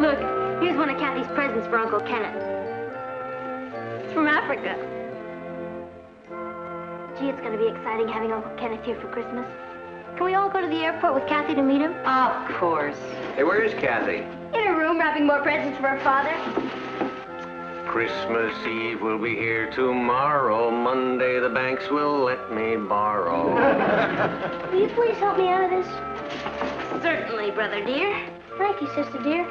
Look, here's one of Cathy's presents for Uncle Kenneth. It's from Africa. Gee, it's going to be exciting having Uncle Kenneth here for Christmas. Can we all go to the airport with Cathy to meet him? Of course. Hey, where is Cathy? In her room, wrapping more presents for her father. Christmas Eve will be here tomorrow. Monday the banks will let me borrow. Will you please help me out of this? Certainly, brother dear. Thank you, sister dear.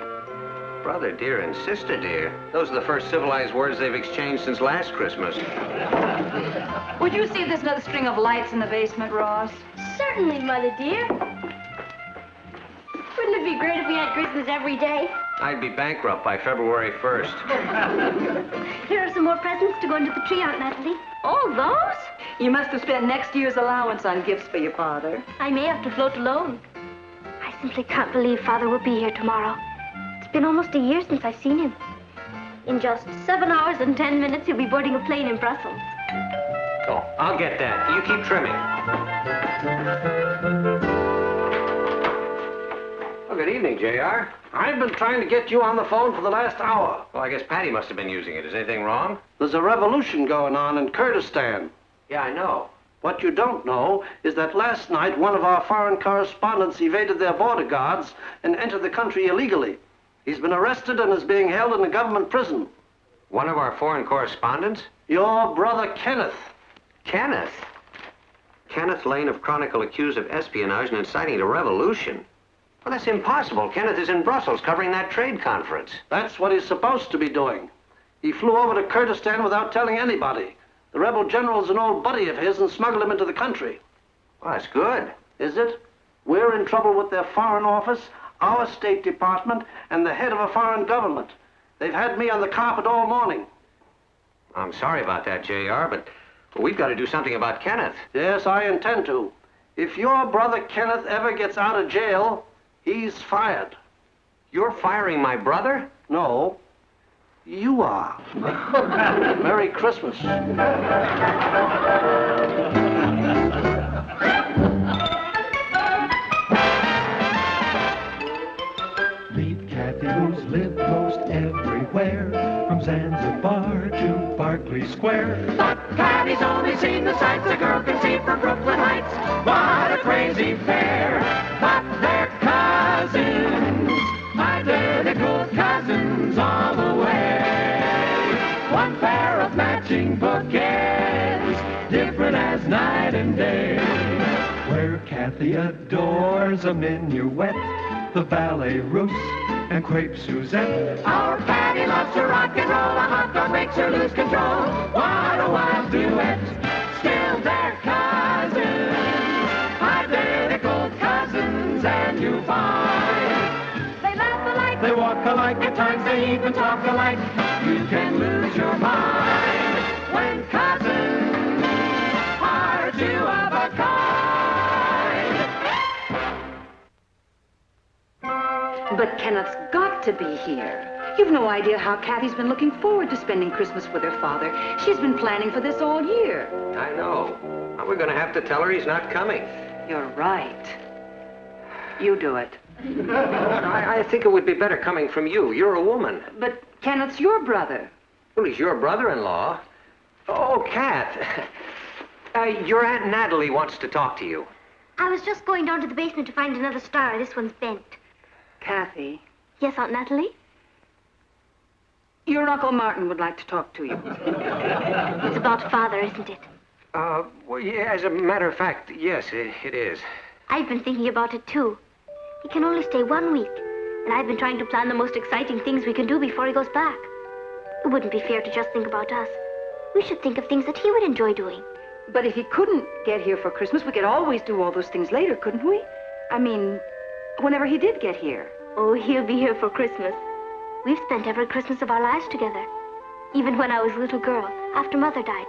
Brother dear and sister dear. Those are the first civilized words they've exchanged since last Christmas. Would you see this another string of lights in the basement, Ross? Certainly, mother dear. Wouldn't it be great if we had Christmas every day? I'd be bankrupt by February 1st. Here are some more presents to go into the tree, Aunt Natalie. All those? You must have spent next year's allowance on gifts for your father. I may have to float alone. I simply can't believe Father will be here tomorrow. It's been almost a year since I've seen him. In just 7 hours and 10 minutes, he'll be boarding a plane in Brussels. Oh, I'll get that. You keep trimming. Well, good evening, J.R. I've been trying to get you on the phone for the last hour. Well, I guess Patty must have been using it. Is anything wrong? There's a revolution going on in Kurdistan. Yeah, I know. What you don't know is that last night one of our foreign correspondents evaded their border guards and entered the country illegally. He's been arrested and is being held in a government prison. One of our foreign correspondents? Your brother Kenneth. Kenneth? Kenneth Lane of Chronicle accused of espionage and inciting a revolution. Well, that's impossible. Kenneth is in Brussels covering that trade conference. That's what he's supposed to be doing. He flew over to Kurdistan without telling anybody. The rebel general's an old buddy of his and smuggled him into the country. Well, that's good. Is it? We're in trouble with their foreign office, our State Department, and the head of a foreign government. They've had me on the carpet all morning. I'm sorry about that, J.R., but we've got to do something about Kenneth. Yes, I intend to. If your brother Kenneth ever gets out of jail, he's fired. You're firing my brother? No, you are. Merry Christmas. Meet Cathy, who's lived most everywhere, from Zanzibar to Berkeley Square. But Cathy's only seen the sights a girl can see from Brooklyn Heights. What a crazy pair! But they're cousins, identical cousins all the way. One pair of matching bouquets, different as night and day. Where Cathy adores a minuet, the ballet russe, and crepe Suzette. Our Patty loves to rock and roll, a hot dog makes her lose control. What a wild duet, still they're cousins, identical cousins, and you find they laugh alike, They walk alike, at times they even talk alike. You can lose your mind when cousins are two of a kind. But Kenneth's got to be here. You've no idea how Cathy's been looking forward to spending Christmas with her father. She's been planning for this all year. I know. Now, we're going to have to tell her he's not coming. You're right. You do it. I think it would be better coming from you. You're a woman. But Kenneth's your brother. Well, he's your brother-in-law. Oh, Kath. Your Aunt Natalie wants to talk to you. I was just going down to the basement to find another star. This one's bent. Cathy, Yes, Aunt Natalie? your Uncle Martin would like to talk to you. It's about Father, isn't it? Well, yeah, as a matter of fact, yes, it is. I've been thinking about it, too. He can only stay 1 week, and I've been trying to plan the most exciting things we can do before he goes back. It wouldn't be fair to just think about us. We should think of things that he would enjoy doing. But if he couldn't get here for Christmas, we could always do all those things later, couldn't we? I mean, whenever he did get here. Oh, he'll be here for Christmas. We've spent every Christmas of our lives together. Even when I was a little girl, after Mother died.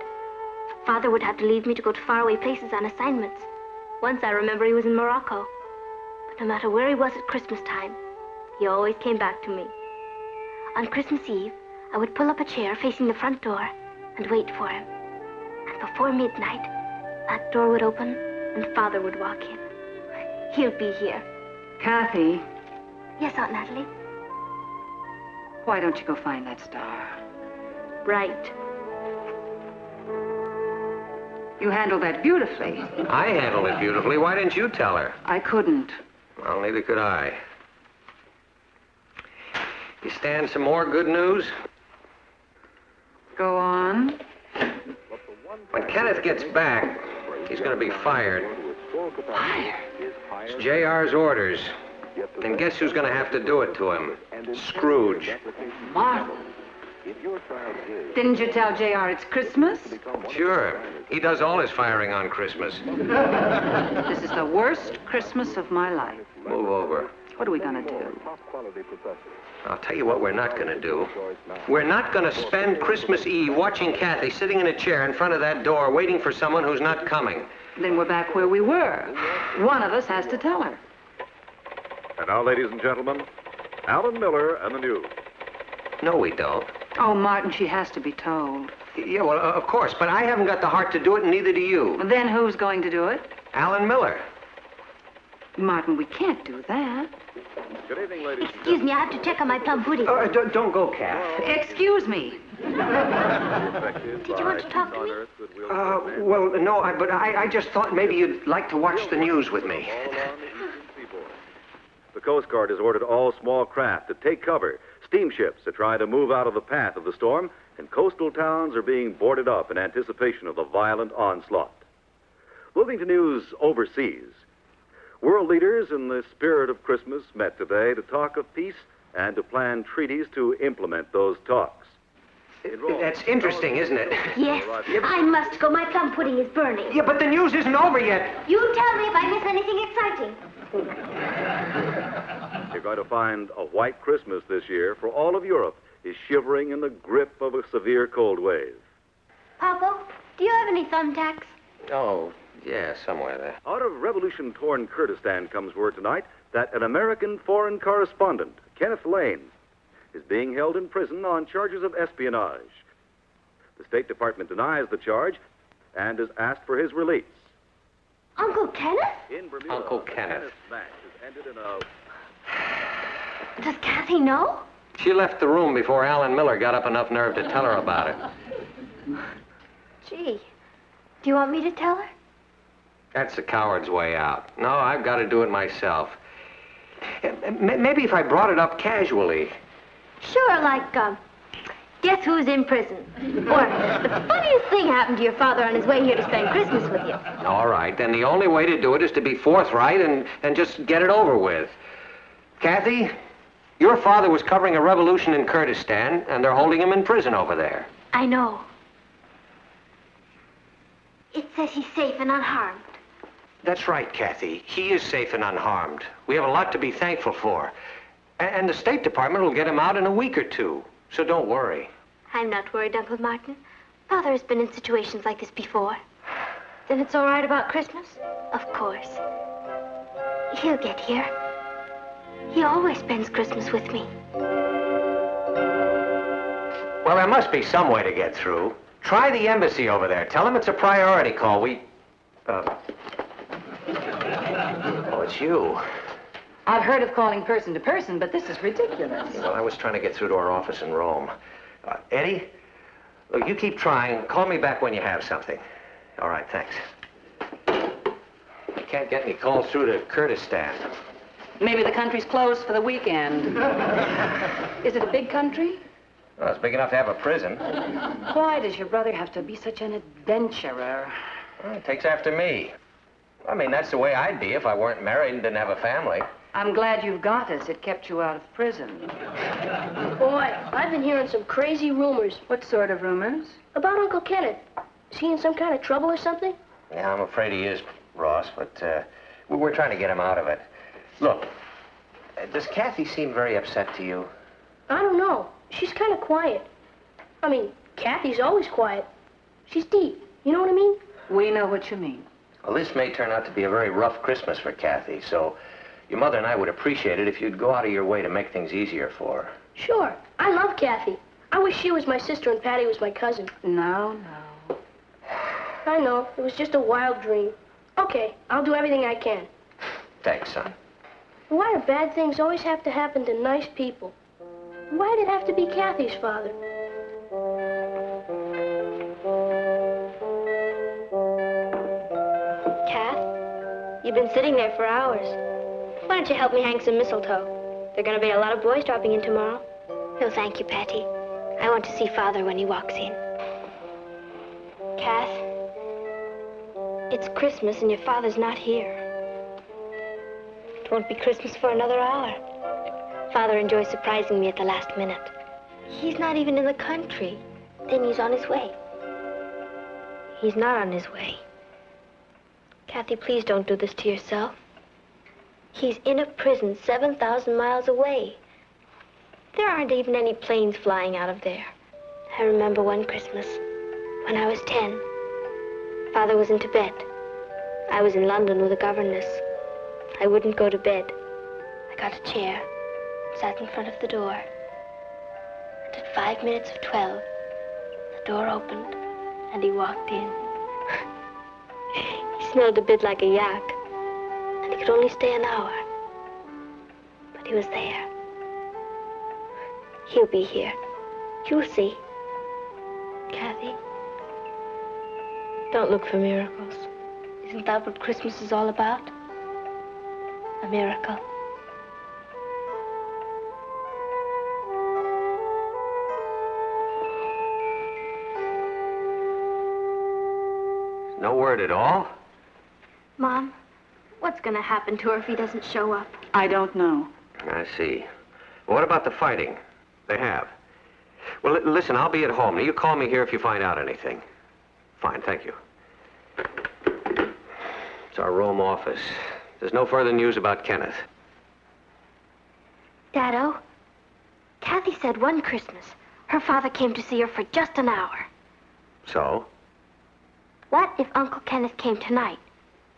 Father would have to leave me to go to faraway places on assignments. Once I remember he was in Morocco. But no matter where he was at Christmas time, he always came back to me. On Christmas Eve, I would pull up a chair facing the front door and wait for him. And before midnight, that door would open and Father would walk in. He'll be here. Cathy, Yes, Aunt Natalie? Why don't you go find that star? Right. You handled that beautifully. I handled it beautifully. Why didn't you tell her? I couldn't. Well, neither could I. You stand some more good news? Go on. When Kenneth gets back, he's going to be fired. Fired? It's JR's orders. And guess who's going to have to do it to him? Scrooge. Martin. Didn't you tell JR it's Christmas? Sure. He does all his firing on Christmas. This is the worst Christmas of my life. Move over. What are we gonna do? I'll tell you what we're not going to do. We're not going to spend Christmas Eve watching Cathy sitting in a chair in front of that door waiting for someone who's not coming. Then we're back where we were. One of us has to tell her. And now, ladies and gentlemen, Alan Miller and the news. No, we don't. Oh, Martin, she has to be told. Yeah, well, of course, but I haven't got the heart to do it, and neither do you. Then who's going to do it? Alan Miller. Martin, we can't do that. Good evening, ladies and Excuse me, I have to check on my plum pudding. Don't go, Kath. Excuse me. Did you want to talk to me? Well, no, but I just thought maybe you'd like to watch the news with me. The Coast Guard has ordered all small craft to take cover. Steamships are trying to move out of the path of the storm, and coastal towns are being boarded up in anticipation of the violent onslaught. Moving to news overseas. World leaders in the spirit of Christmas met today to talk of peace and to plan treaties to implement those talks. That's interesting, isn't it? Yes. I must go. My plum pudding is burning. Yeah, but the news isn't over yet. You tell me if I miss anything exciting. You're going to find a white Christmas this year, for all of Europe is shivering in the grip of a severe cold wave. Papa, do you have any thumbtacks? Oh, yeah, somewhere there. Out of revolution-torn Kurdistan comes word tonight that an American foreign correspondent, Kenneth Lane, is being held in prison on charges of espionage. The State Department denies the charge and has asked for his release. Uncle Kenneth? In Bermuda, Uncle Kenneth. match has ended in a... Does Cathy know? She left the room before Alan Miller got up enough nerve to tell her about it. Gee, do you want me to tell her? That's the coward's way out. No, I've got to do it myself. Maybe if I brought it up casually. Sure, like, guess who's in prison? Or, the funniest thing happened to your father on his way here to spend Christmas with you. All right, then the only way to do it is to be forthright and just get it over with. Cathy, your father was covering a revolution in Kurdistan, and they're holding him in prison over there. I know. It says he's safe and unharmed. That's right, Cathy. He is safe and unharmed. We have a lot to be thankful for. And the State Department will get him out in a week or two. So don't worry. I'm not worried, Uncle Martin. Father has been in situations like this before. Then it's all right about Christmas? Of course. He'll get here. He always spends Christmas with me. Well, there must be some way to get through. Try the embassy over there. Tell them it's a priority call. Oh, it's you. I've heard of calling person to person, but this is ridiculous. Well, I was trying to get through to our office in Rome. Eddie, look, you keep trying. Call me back when you have something. All right, thanks. I can't get any calls through to Kurdistan. Maybe the country's closed for the weekend. Is it a big country? Well, it's big enough to have a prison. Why does your brother have to be such an adventurer? Well, it takes after me. I mean, that's the way I'd be if I weren't married and didn't have a family. I'm glad you've got us. It kept you out of prison. Boy, I've been hearing some crazy rumors. What sort of rumors? About Uncle Kenneth. Is he in some kind of trouble or something? Yeah, I'm afraid he is, Ross, but we're trying to get him out of it. Look, does Cathy seem very upset to you? I don't know. She's kind of quiet. I mean, Cathy's always quiet. She's deep. You know what I mean? We know what you mean. Well, this may turn out to be a very rough Christmas for Cathy, so your mother and I would appreciate it if you'd go out of your way to make things easier for her. Sure. I love Cathy. I wish she was my sister and Patty was my cousin. No. I know. It was just a wild dream. Okay, I'll do everything I can. Thanks, son. Why do bad things always have to happen to nice people? Why'd it have to be Cathy's father? Kath, you've been sitting there for hours. Why don't you help me hang some mistletoe? There are going to be a lot of boys dropping in tomorrow. No, thank you, Patty. I want to see Father when he walks in. Kath, it's Christmas and your father's not here. It won't be Christmas for another hour. Father enjoys surprising me at the last minute. He's not even in the country. Then he's on his way. He's not on his way. Cathy, please don't do this to yourself. He's in a prison 7,000 miles away. There aren't even any planes flying out of there. I remember one Christmas, when I was 10. Father was in Tibet. I was in London with a governess. I wouldn't go to bed. I got a chair, sat in front of the door. And at 5 minutes of 12, the door opened, and he walked in. He smelled a bit like a yak, and he could only stay an hour. But he was there. He'll be here. You'll see. Cathy, don't look for miracles. Isn't that what Christmas is all about? A miracle. No word at all? Mom, what's going to happen to her if he doesn't show up? I don't know. I see. What about the fighting? They have. Well, listen, I'll be at home. Now, you call me here if you find out anything. Fine, thank you. It's our Rome office. There's no further news about Kenneth. Dado, Cathy said one Christmas her father came to see her for just an hour. So? What if Uncle Kenneth came tonight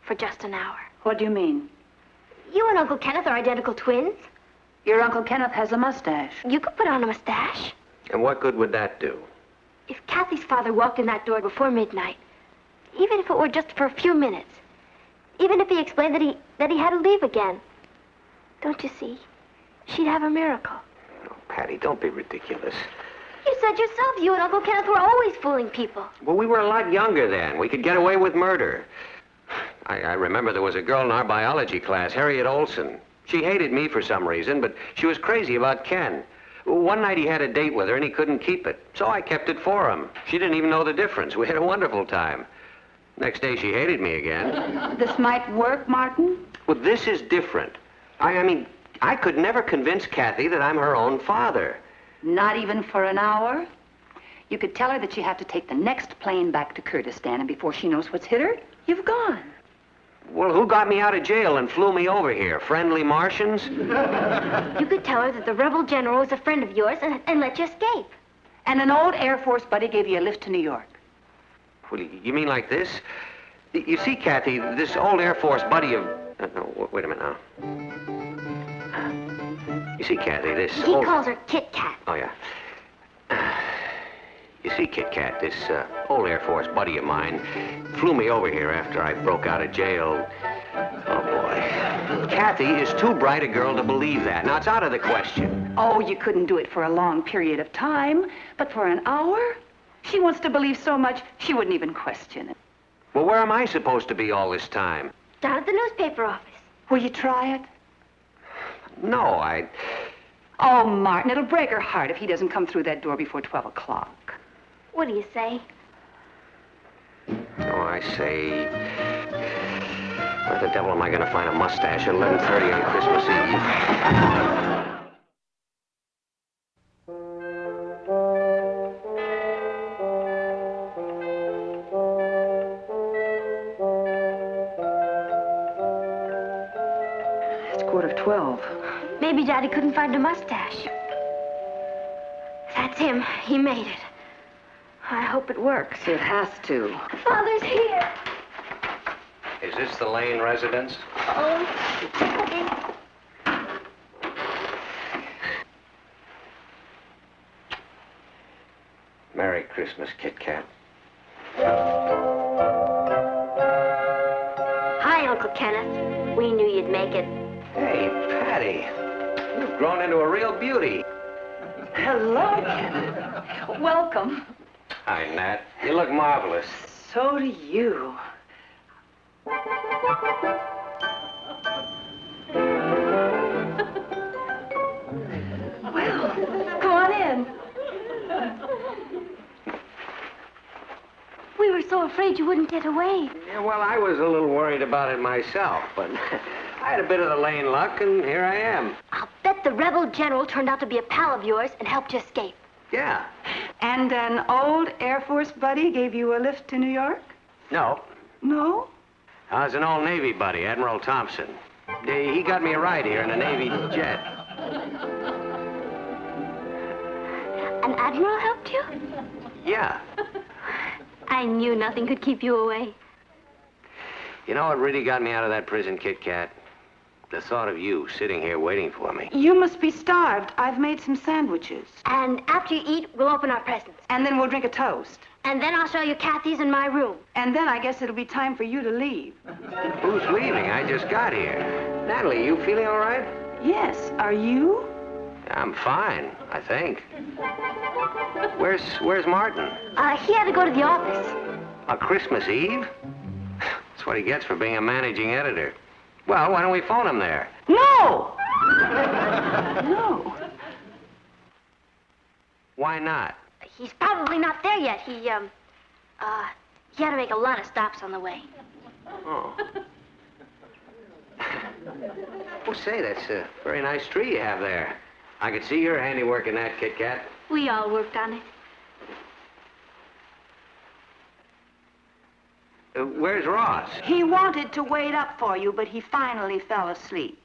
for just an hour? What do you mean? You and Uncle Kenneth are identical twins. Your Uncle Kenneth has a mustache. You could put on a mustache. And what good would that do? If Cathy's father walked in that door before midnight, even if it were just for a few minutes, even if he explained that he had to leave again, don't you see? She'd have a miracle. Oh, Patty, don't be ridiculous. You said yourself you and Uncle Kenneth were always fooling people. Well, we were a lot younger then. We could get away with murder. I remember there was a girl in our biology class, Harriet Olson. She hated me for some reason, but she was crazy about Ken. One night he had a date with her and he couldn't keep it, so I kept it for him. She didn't even know the difference. We had a wonderful time. Next day she hated me again. This might work, Martin? Well, this is different. I mean, I could never convince Cathy that I'm her own father. Not even for an hour? You could tell her that you have to take the next plane back to Kurdistan, and before she knows what's hit her, you've gone. Well, who got me out of jail and flew me over here? Friendly Martians? You could tell her that the rebel general was a friend of yours and let you escape. And an old Air Force buddy gave you a lift to New York. Well, you mean like this? You see, Cathy, this old Air Force buddy of... no, wait a minute now. You see, Cathy, this He calls her Kit Kat. Oh, yeah. You see, Kit Kat, this old Air Force buddy of mine flew me over here after I broke out of jail. Oh, boy. Cathy is too bright a girl to believe that. Now, it's out of the question. Oh, you couldn't do it for a long period of time, but for an hour? She wants to believe so much, she wouldn't even question it. Well, where am I supposed to be all this time? Down at the newspaper office. Will you try it? No, Oh, Martin, it'll break her heart if he doesn't come through that door before 12 o'clock. What do you say? Oh, I say... Where the devil am I going to find a mustache at 11:30 on Christmas Eve? It's 12:15. Maybe Daddy couldn't find a mustache. That's him. He made it. I hope it works. It has to. Father's here. Is this the Lane residence? Oh, Daddy. Merry Christmas, Kit Kat. Hi, Uncle Kenneth. We knew you'd make it. Hey, Patty. You've grown into a real beauty. Hello, Kenneth. Welcome. Hi, Nat. You look marvelous. So do you. Well, come on in. We were so afraid you wouldn't get away. Yeah, well, I was a little worried about it myself, but I had a bit of the lane luck, and here I am. I'll bet the rebel general turned out to be a pal of yours and helped you escape. Yeah. And an old Air Force buddy gave you a lift to New York? No. No? I was an old Navy buddy, Admiral Thompson. He got me a ride here in a Navy jet. An admiral helped you? Yeah. I knew nothing could keep you away. You know what really got me out of that prison, Kit Kat? The thought of you sitting here waiting for me. You must be starved. I've made some sandwiches. And after you eat, we'll open our presents. And then we'll drink a toast. And then I'll show you Cathy's in my room. And then I guess it'll be time for you to leave. Who's leaving? I just got here. Natalie, you feeling all right? Yes. Are you? I'm fine, I think. Where's Martin? He had to go to the office. On Christmas Eve? That's what he gets for being a managing editor. Well, why don't we phone him there? No! No. Why not? He's probably not there yet. He had to make a lot of stops on the way. Oh. Oh, say, that's a very nice tree you have there. I could see your handiwork in that, Kit Kat. We all worked on it. Where's Ross? He wanted to wait up for you, but he finally fell asleep.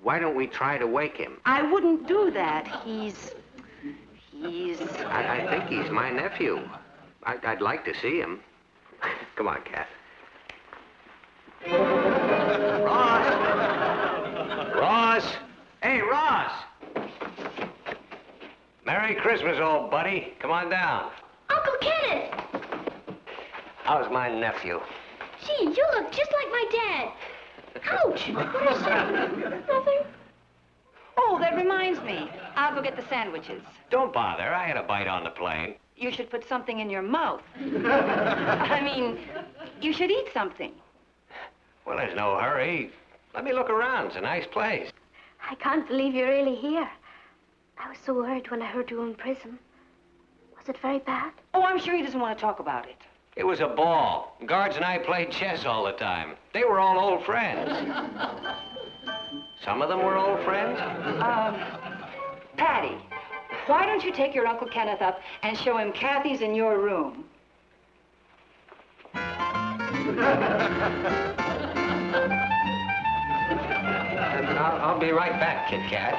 Why don't we try to wake him? I wouldn't do that. He's... I think he's my nephew. I'd like to see him. Come on, Kat. Ross! Ross! Hey, Ross! Merry Christmas, old buddy. Come on down. Uncle Kenneth! How's my nephew? Gee, you look just like my dad. Ouch! What is that? Nothing. Oh, that reminds me. I'll go get the sandwiches. Don't bother. I had a bite on the plane. You should put something in your mouth. I mean, you should eat something. Well, there's no hurry. Let me look around. It's a nice place. I can't believe you're really here. I was so worried when I heard you were in prison. Was it very bad? Oh, I'm sure he doesn't want to talk about it. It was a ball. Guards and I played chess all the time. They were all old friends. Some of them were old friends. Patty, why don't you take your Uncle Kenneth up and show him Cathy's in your room? I'll be right back, Kit Kat.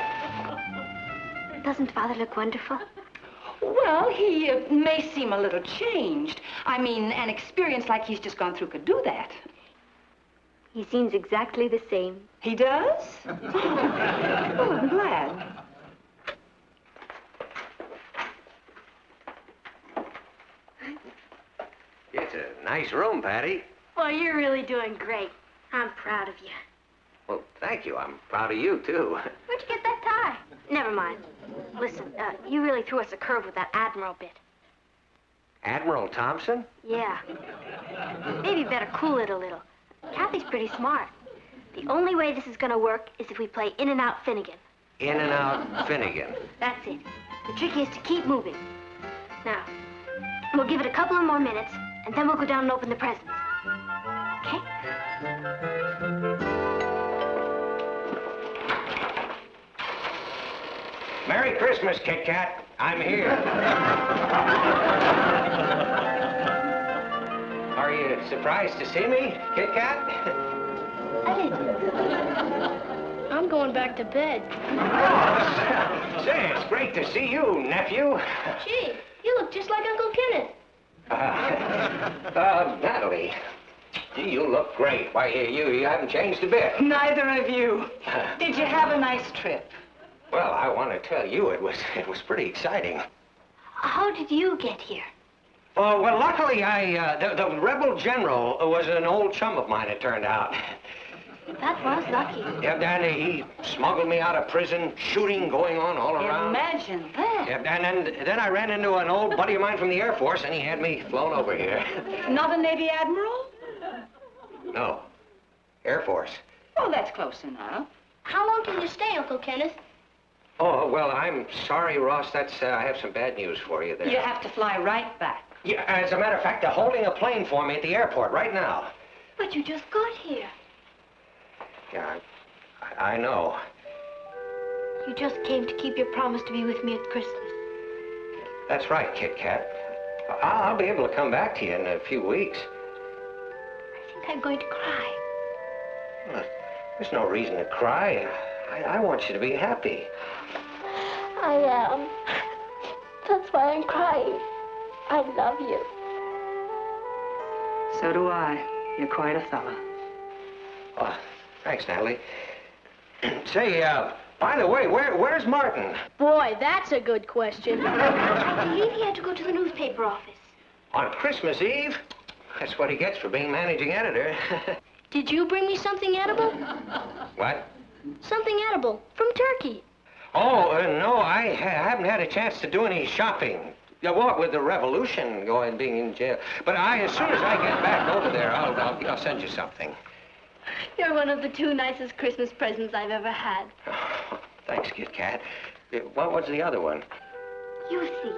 Doesn't Father look wonderful? Well, he may seem a little changed. I mean, an experience like he's just gone through could do that. He seems exactly the same. He does? Oh, I'm glad. It's a nice room, Patty. Well, you're really doing great. I'm proud of you. Well, thank you. I'm proud of you, too. Where'd you get that tie? Never mind. Listen, you really threw us a curve with that Admiral bit. Admiral Thompson? Yeah. Maybe you better cool it a little. Cathy's pretty smart. The only way this is gonna work is if we play in and out Finnegan. In and out Finnegan. That's it. The trick is to keep moving. Now, we'll give it a couple of more minutes, and then we'll go down and open the presents. Okay? Merry Christmas, Kit Kat. I'm here. Are you surprised to see me, Kit Kat? I'm going back to bed. Say, it's great to see you, nephew. Gee, you look just like Uncle Kenneth. Natalie, gee, you look great. Why, you haven't changed a bit. Neither of you. Did you have a nice trip? Well, I want to tell you, it was pretty exciting. How did you get here? Well, luckily, the rebel general was an old chum of mine, it turned out. That was lucky. Yeah, and he smuggled me out of prison, shooting going on all around. Imagine that. Yeah, and then I ran into an old buddy of mine from the Air Force, and he had me flown over here. Not a Navy admiral? No. Air Force. Oh, that's close enough. How long can you stay, Uncle Kenneth? Oh, well, I'm sorry, Ross. I have some bad news for you there. You have to fly right back. Yeah, as a matter of fact, they're holding a plane for me at the airport right now. But you just got here. Yeah, I know. You just came to keep your promise to be with me at Christmas. That's right, Kit Kat. I'll be able to come back to you in a few weeks. I think I'm going to cry. Well, there's no reason to cry. I want you to be happy. I am. That's why I'm crying. I love you. So do I. You're quite a fella. Oh, thanks, Natalie. Say, by the way, where's Martin? Boy, that's a good question. I believe he had to go to the newspaper office. On Christmas Eve? That's what he gets for being managing editor. Did you bring me something edible? What? Something edible from Turkey. Oh, no, I haven't had a chance to do any shopping. Yeah, what with the revolution being in jail. But as soon as I get back over there, I'll send you something. You're one of the two nicest Christmas presents I've ever had. Oh, thanks, Kit Kat. What was the other one? You see.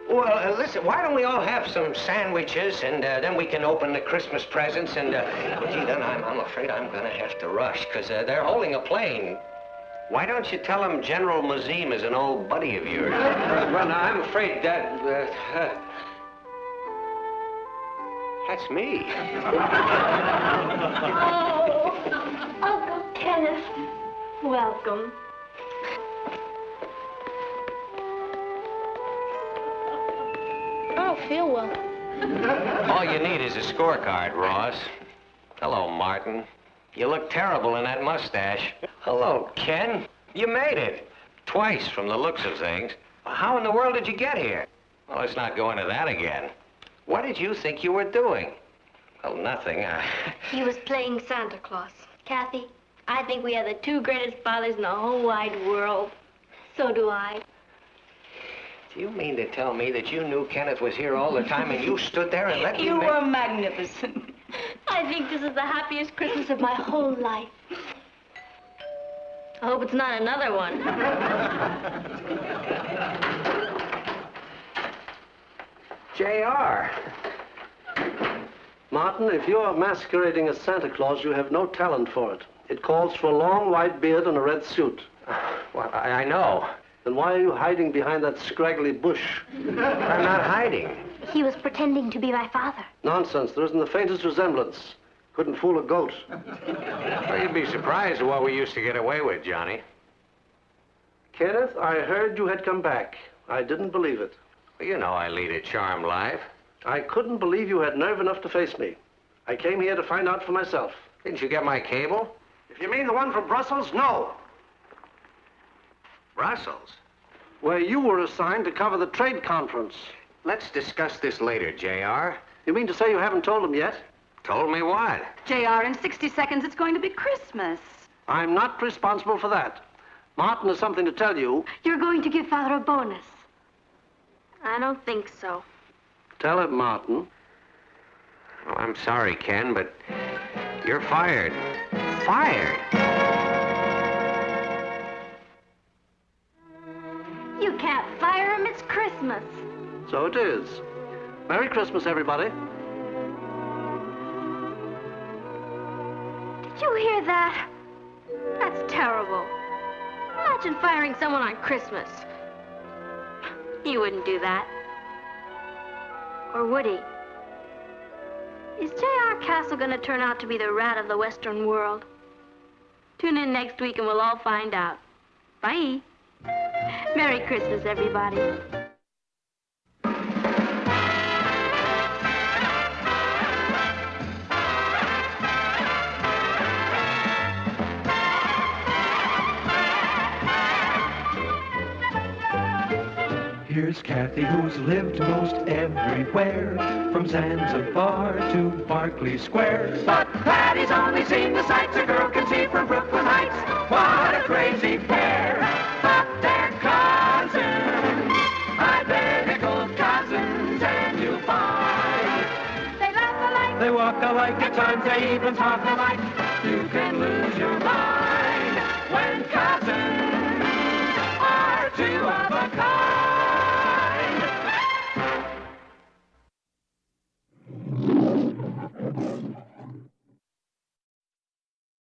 Well, listen, why don't we all have some sandwiches, and then we can open the Christmas presents, and, gee, then I'm afraid I'm going to have to rush, because they're holding a plane. Why don't you tell them General Mazim is an old buddy of yours? Well, now, I'm afraid that, that's me. Oh, Uncle Kenneth. Welcome. I don't feel well. All you need is a scorecard, Ross. Hello, Martin. You look terrible in that mustache. Hello, Ken. You made it. Twice from the looks of things. How in the world did you get here? Well, let's not go into that again. What did you think you were doing? Well, nothing. He was playing Santa Claus. Cathy, I think we are the two greatest fathers in the whole wide world. So do I. Do you mean to tell me that you knew Kenneth was here all the time and you stood there and let me You were magnificent. I think this is the happiest Christmas of my whole life. I hope it's not another one. J.R. Martin, if you are masquerading as Santa Claus, you have no talent for it. It calls for a long white beard and a red suit. Well, I know. Then why are you hiding behind that scraggly bush? I'm not hiding. He was pretending to be my father. Nonsense. There isn't the faintest resemblance. Couldn't fool a goat. Well, you'd be surprised at what we used to get away with, Johnny. Kenneth, I heard you had come back. I didn't believe it. Well, you know I lead a charmed life. I couldn't believe you had nerve enough to face me. I came here to find out for myself. Didn't you get my cable? If you mean the one from Brussels, no. Brussels? Where you were assigned to cover the trade conference. Let's discuss this later, J.R. You mean to say you haven't told him yet? Told me what? JR, in 60 seconds, it's going to be Christmas. I'm not responsible for that. Martin has something to tell you. You're going to give Father a bonus. I don't think so. Tell him, Martin. Oh, I'm sorry, Ken, but you're fired. Fired? You can't fire him. It's Christmas. So it is. Merry Christmas, everybody. Did you hear that? That's terrible. Imagine firing someone on Christmas. He wouldn't do that. Or would he? Is J.R. Castle going to turn out to be the rat of the Western world? Tune in next week and we'll all find out. Bye. Merry Christmas, everybody. Here's Cathy, who's lived most everywhere, from Zanzibar to Berkeley Square. But Patty but he's only seen the sights a girl can see from Brooklyn Heights. What a crazy pair, but they're cousins, identical cousins, and you'll find they laugh alike, They walk alike, at times they even talk alike. You can lose